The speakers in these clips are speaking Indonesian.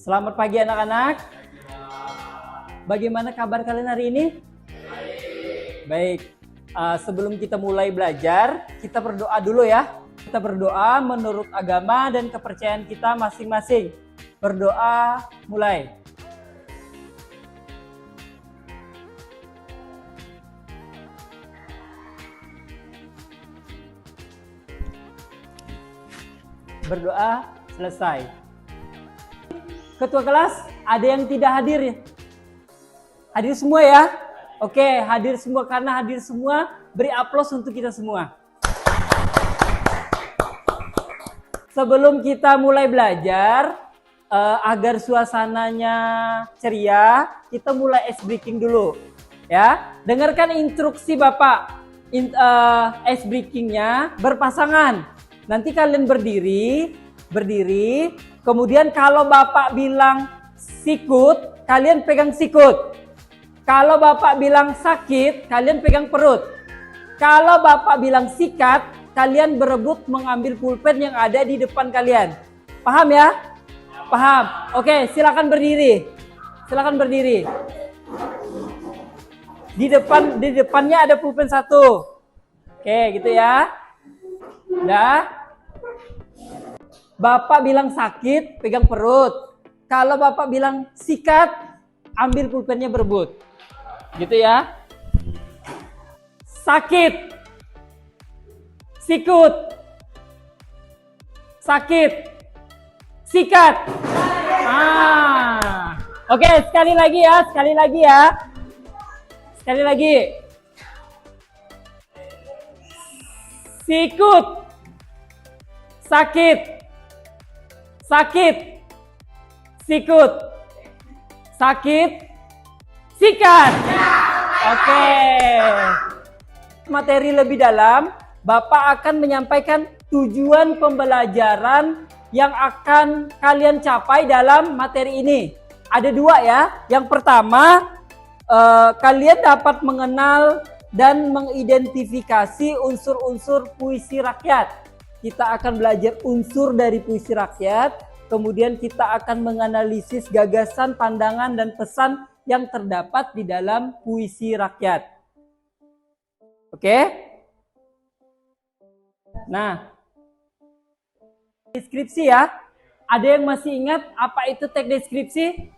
Selamat pagi anak-anak. Bagaimana kabar kalian hari ini? Baik. Sebelum kita mulai belajar, kita berdoa dulu ya. Kita berdoa menurut agama dan kepercayaan kita masing-masing. Berdoa mulai. Berdoa selesai. Ketua kelas, ada yang tidak hadir ya? Hadir semua ya? Oke, hadir semua. Karena hadir semua, beri aplaus untuk kita semua. Sebelum kita mulai belajar, agar suasananya ceria, kita mulai ice breaking dulu. Ya, dengarkan instruksi Bapak. Ice breakingnya berpasangan. Nanti kalian berdiri. Kemudian kalau Bapak bilang sikut, kalian pegang sikut. Kalau Bapak bilang sakit, kalian pegang perut. Kalau Bapak bilang sikat, kalian berebut mengambil pulpen yang ada di depan kalian. Paham ya? Paham. Oke, silakan berdiri. Silakan berdiri. Di depannya ada pulpen satu. Oke, gitu ya. Udah. Bapak bilang sakit, pegang perut. Kalau Bapak bilang sikat, ambil pulpennya berebut. Gitu ya. Sakit. Sikut. Sakit. Sikat. Oke, sekali lagi ya. Sekali lagi. Sikut. Sakit. Sikut. Sakit. Sikat. Oke. Materi lebih dalam, Bapak akan menyampaikan tujuan pembelajaran yang akan kalian capai dalam materi ini. Ada dua ya. Yang pertama, kalian dapat mengenal dan mengidentifikasi unsur-unsur puisi rakyat. Kita akan belajar unsur dari puisi rakyat, kemudian kita akan menganalisis gagasan, pandangan, dan pesan yang terdapat di dalam puisi rakyat. Oke? Nah, deskripsi ya. Ada yang masih ingat apa itu teks deskripsi?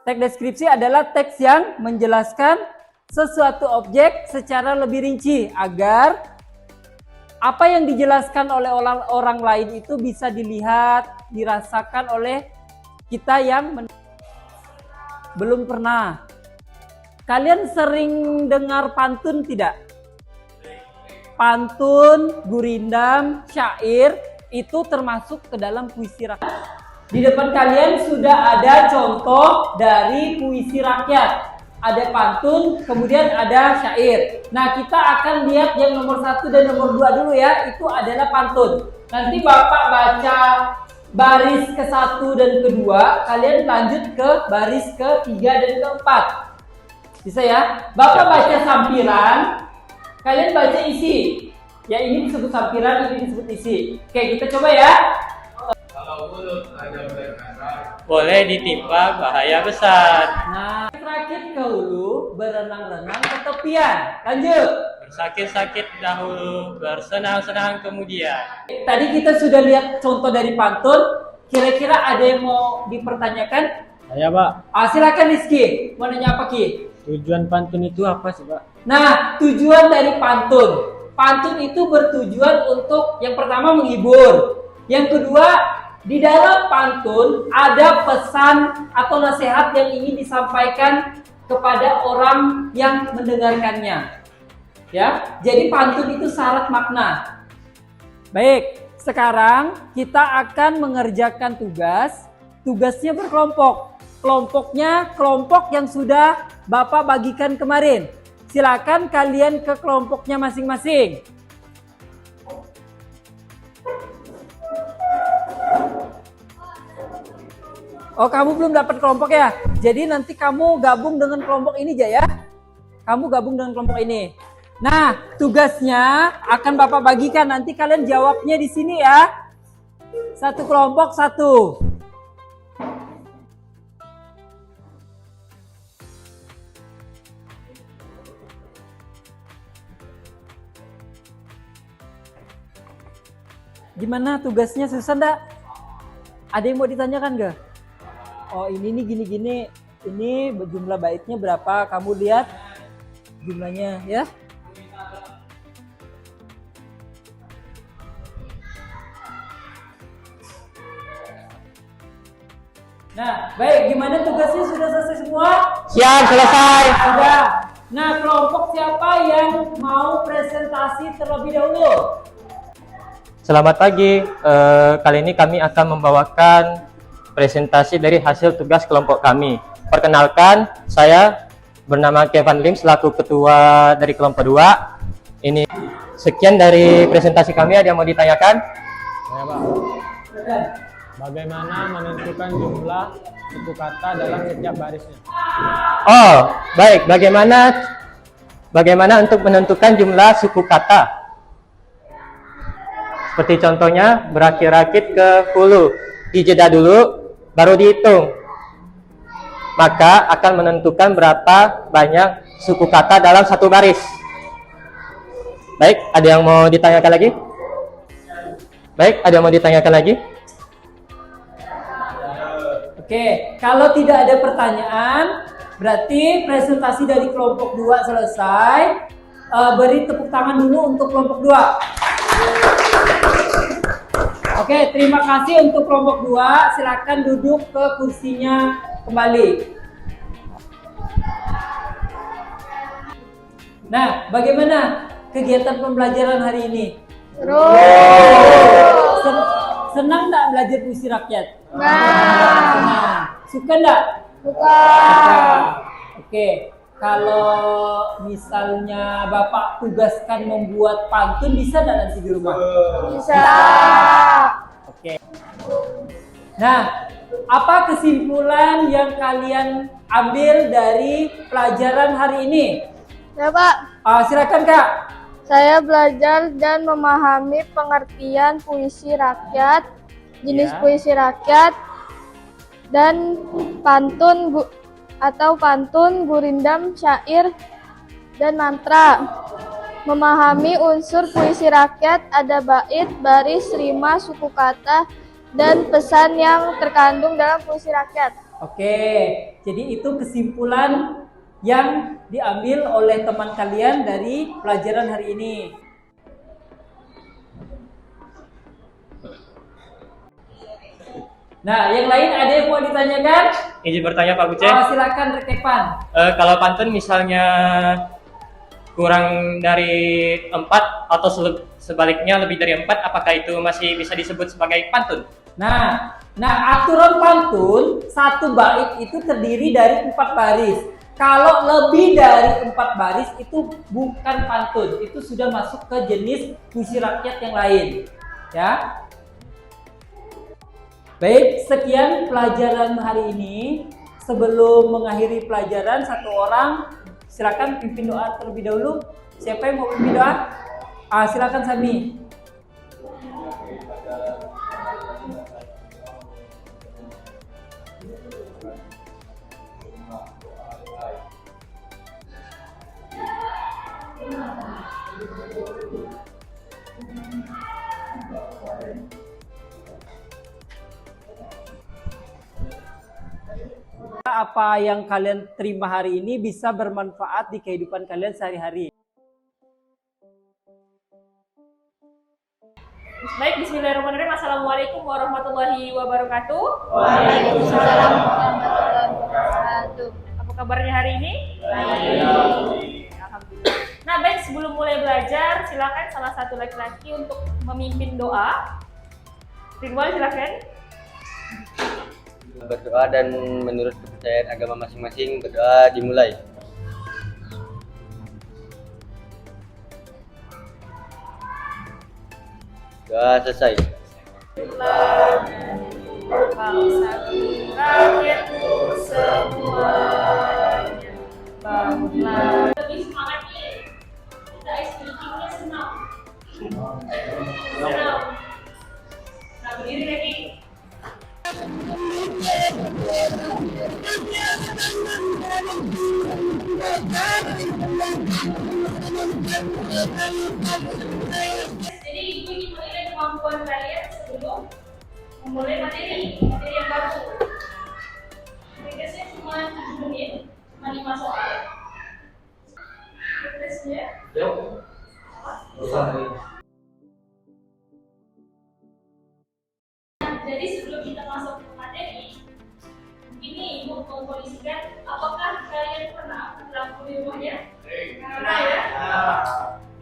Teks deskripsi adalah teks yang menjelaskan sesuatu objek secara lebih rinci agar apa yang dijelaskan oleh orang lain itu bisa dilihat, dirasakan oleh kita yang belum pernah. Kalian sering dengar pantun tidak? Pantun, gurindam, syair itu termasuk ke dalam puisi rakyat. Di depan kalian sudah ada contoh dari puisi rakyat. Ada pantun, kemudian ada syair. Nah, kita akan lihat yang nomor 1 dan nomor 2 dulu ya. Itu adalah pantun. Nanti Bapak baca baris ke-1 dan ke-2. Kalian lanjut ke baris ke-3 dan ke-4. Bisa ya? Bapak baca sampiran. Kalian baca isi. Ya, ini disebut sampiran, ini disebut isi. Oke, kita coba ya. Kalau mulut ada berkata, boleh ditimpa bahaya besar. Nah, rakit ke hulu, berenang-renang ke tepian. Lanjut. Bersakit-sakit dahulu, bersenang-senang kemudian. Tadi kita sudah lihat contoh dari pantun. Kira-kira ada yang mau dipertanyakan? Saya Pak, Silakan Rizky. Mau nanya apa Ki? tujuan pantun itu apa sih Pak? Nah, tujuan dari pantun. Pantun itu bertujuan untuk yang pertama menghibur. Yang kedua, di dalam pantun ada pesan atau nasihat yang ingin disampaikan kepada orang yang mendengarkannya. Ya, jadi pantun itu syarat makna. Baik, sekarang kita akan mengerjakan tugas. Tugasnya berkelompok. Kelompoknya kelompok yang sudah Bapak bagikan kemarin. Silakan kalian ke kelompoknya masing-masing. Oh, kamu belum dapat kelompok ya? Jadi nanti kamu gabung dengan kelompok ini aja ya. Kamu gabung dengan kelompok ini. Nah, tugasnya akan Bapak bagikan. Nanti kalian jawabnya di sini ya. Satu kelompok satu. Gimana tugasnya, susah nggak? Ada yang mau ditanyakan nggak? Oh ini nih gini-gini, ini jumlah baitnya berapa? Kamu lihat jumlahnya ya. Nah, baik, gimana tugasnya, sudah selesai semua? Siap, selesai. Sudah. Nah, kelompok siapa yang mau presentasi terlebih dahulu? Selamat pagi. Kali ini kami akan membawakan presentasi dari hasil tugas kelompok kami. Perkenalkan, saya bernama Kevin Lim selaku ketua dari kelompok 2. Ini sekian dari presentasi kami. Ada yang mau ditanyakan? Ya, Pak. Bagaimana menentukan jumlah suku kata dalam setiap barisnya? Oh, baik. Bagaimana untuk menentukan jumlah suku kata? Seperti contohnya berakit-rakit ke hulu, dijeda dulu, baru dihitung. Maka akan menentukan berapa banyak suku kata dalam satu baris. Baik, ada yang mau ditanyakan lagi? Baik, ada yang mau ditanyakan lagi? Oke, kalau tidak ada pertanyaan, berarti presentasi dari kelompok 2 selesai. Beri tepuk tangan dulu untuk kelompok 2. Oke, terima kasih untuk kelompok 2. Silakan duduk ke kursinya kembali. Nah, bagaimana kegiatan pembelajaran hari ini? Senang nggak belajar puisi rakyat? Senang. Suka nggak? Suka. Oke, kalau misalnya Bapak tugaskan membuat pantun, bisa nggak nanti di rumah? Bisa. Oke. Nah, apa kesimpulan yang kalian ambil dari pelajaran hari ini? Ya, Pak. Silakan, Kak. Saya belajar dan memahami pengertian puisi rakyat, jenis Ya. puisi rakyat, dan pantun atau pantun, gurindam, syair, dan mantra. Memahami unsur puisi rakyat, ada bait, baris, rima, suku kata, dan pesan yang terkandung dalam puisi rakyat. Oke, jadi itu kesimpulan yang diambil oleh teman kalian dari pelajaran hari ini. Nah, yang lain ada yang mau ditanyakan? Izin bertanya Pak Buce. Silakan Rekepan. Kalau pantun misalnya kurang dari 4 atau sebaliknya lebih dari 4, apakah itu masih bisa disebut sebagai pantun? Nah, aturan pantun satu bait itu terdiri dari 4 baris. Kalau lebih dari 4 baris itu bukan pantun, itu sudah masuk ke jenis puisi rakyat yang lain, ya. Baik, sekian pelajaran hari ini. Sebelum mengakhiri pelajaran, satu orang silakan pimpin doa terlebih dahulu. Siapa yang mau pimpin doa? Silakan Sami. Apa yang kalian terima hari ini bisa bermanfaat di kehidupan kalian sehari-hari. Baik, bismillahirrahmanirrahim. Assalamualaikum warahmatullahi wabarakatuh. Waalaikumsalam warahmatullahi wabarakatuh. Apa kabarnya hari ini? Baik. Alhamdulillah. Nah, baik, sebelum mulai belajar, silakan salah satu laki-laki untuk memimpin doa. Ridwan, silakan. Berdoa dan menurut kepercayaan agama masing-masing, berdoa dimulai. Doa selesai. Bangsa rakyatku semuanya, bangunlah. Lebih semangat nih. Kita speakingnya senang. Nah, berdiri lagi. Jadi ibu ingin menilai kemampuan kalian sebelum memulai materi yang baru. Tugasnya cuma 7 menit, cuma 5 soal. Tugasnya. Jadi sebelum kita masuk ke materi, ini Ibu mengkondisikan apakah kalian pernah mati lampu di rumahnya? Pernah ya?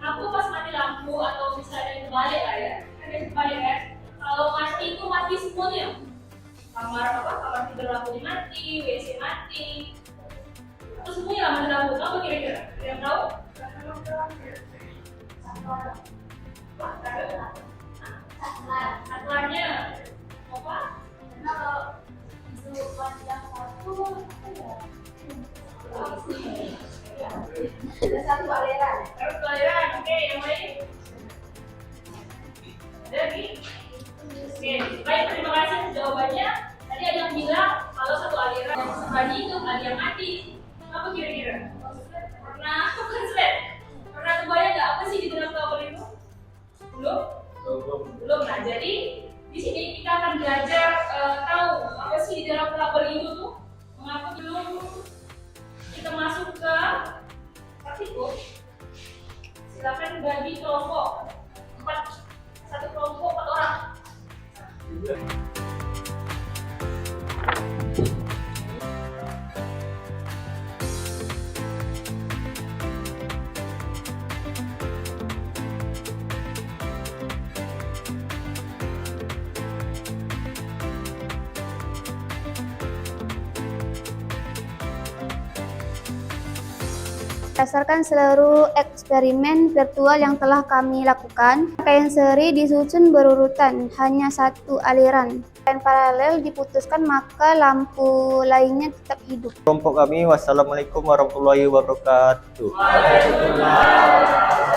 Aku pas mati lampu atau misalnya kebalik lah ya, ada kebalik kan? Kalau mati itu mati semuanya. Kamar tidur lampunya mati, WC mati, terus semuanya lah mati lampu. Apa kira-kira? Yang tahu? Satuannya apa? Ada satu aliran. Satu aliran, oke, yang lain? Ada lagi? Oke, baik, terima kasih jawabannya. Tadi ada yang bilang kalau satu aliran yang tadi itu ada yang mati. Apa kira-kira? Pernah konslet? Pernah kebayang nggak apa sih di dalam kabel itu? Belum? Belum. Nah, jadi di sini kita akan belajar tahu apa sih di dalam kabel itu tuh. Mengapa belum kita masuk ke praktikum? Silakan bagi kelompok 4, satu kelompok 4 orang. Berdasarkan seluruh eksperimen virtual yang telah kami lakukan, rangkaian seri disusun berurutan, hanya satu aliran. Rangkaian paralel diputuskan maka lampu lainnya tetap hidup. Kelompok kami, wassalamualaikum warahmatullahi wabarakatuh. Waalaikumsalam.